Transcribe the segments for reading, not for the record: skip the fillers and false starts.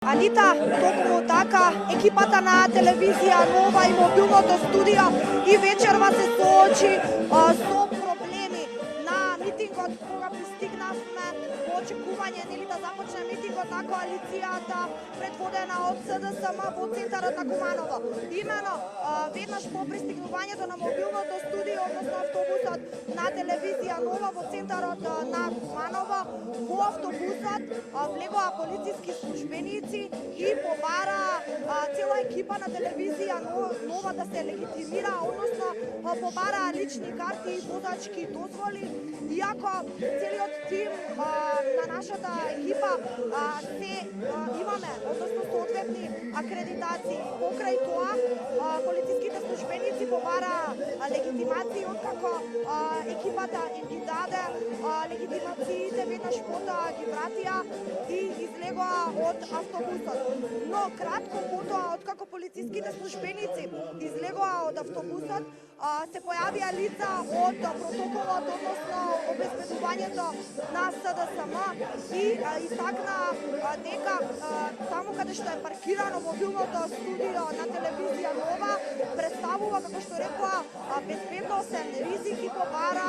Анита, токму така, екипата на телевизија Нова и мобилното студио и вечерва се соочи со проблеми на митингот кога пристигнавме во очекување да започне митингот на коалицијата предводена од СДСМ во центарот на Куманово. Имено веднаш по пристигнувањето на мобилното студио, односно автобусот на телевизија Нова во центарот на Куманово, во автобусот влегоа полициски службеници и побара цела екипа на телевизија Нова да се легитимира, односно побара лични карти и возачки дозволи, иако целиот тим на нашата екипа се имаме, односно соодветни акредитации. Покрај тоа, полициските службеници побара легитимации, откако екипата им ги даде легитимациите, веднаш потоа ги вратија и излегоа од автобусот. Но кратко потоа, откако полициските службеници излегоа од автобусот, се појавија лица од протоколот, односно обезбедувањето на СДСМ и истакна дека таму каде што е паркирано мобилното студио на телевизија Нова представува, како што рекоа, безбедносен ризик и побара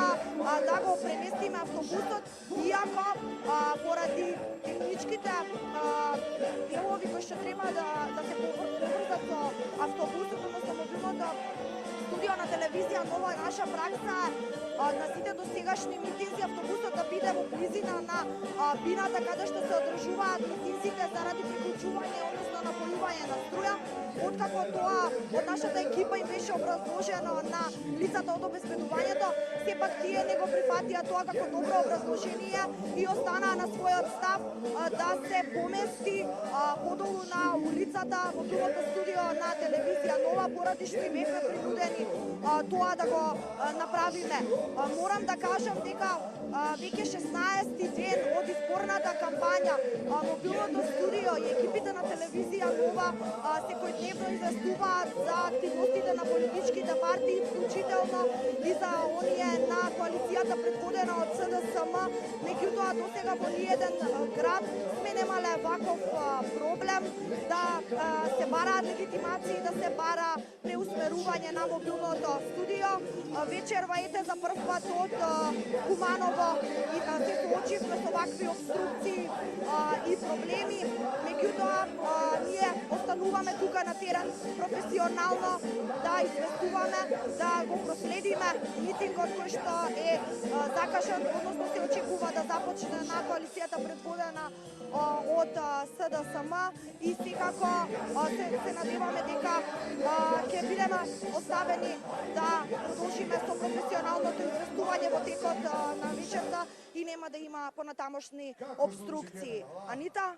да го преместиме автобусот, иако поради техничките делови кои што треба да се поврзат со автобусот, односно мобилното студио на телевизија Нова, наша пракса на сите досегашни митинзи автобусот да биде во близина на бината каде што се одржуваат митинзите заради приклучување, односно напојување на струја. Откако тоа од нашата екипа им беше образложено на лицата од обезбедувањето, сепак тие не го прифатија тоа како добро образложение и останаа на својот став да се помести подолу на улицата во мобилното студио на телевизија Нова, поради што и бевме принудени тоа да го направиме. Морам да кажам дека веќе 16-ти ден од изборната кампања мобилното студио и екипите на телевизија Нова секојдневно известуваат за активностите на политичките партии, вклучително и за оние на коалицијата предводена од СДСМ. Меѓутоа, досега во ниеден град сме немале ваков проблем да се бараат легитимации, да се бара преусмерување на мобилното студио. Вечерва ете за прв пат од Куманово и се соочивме со вакви обструкции и проблеми. Меѓутоа, ние остануваме тука на терен професионално да известуваме, да го проследиме митингот кој што е закажан, односно се очекува да започне на коалицијата предводена од СДСМ и секако се надеваме дека ќе бидеме оставени да продолжиме со професионалното известување во текот на вечерта и нема да има понатамошни обструкции. Анита?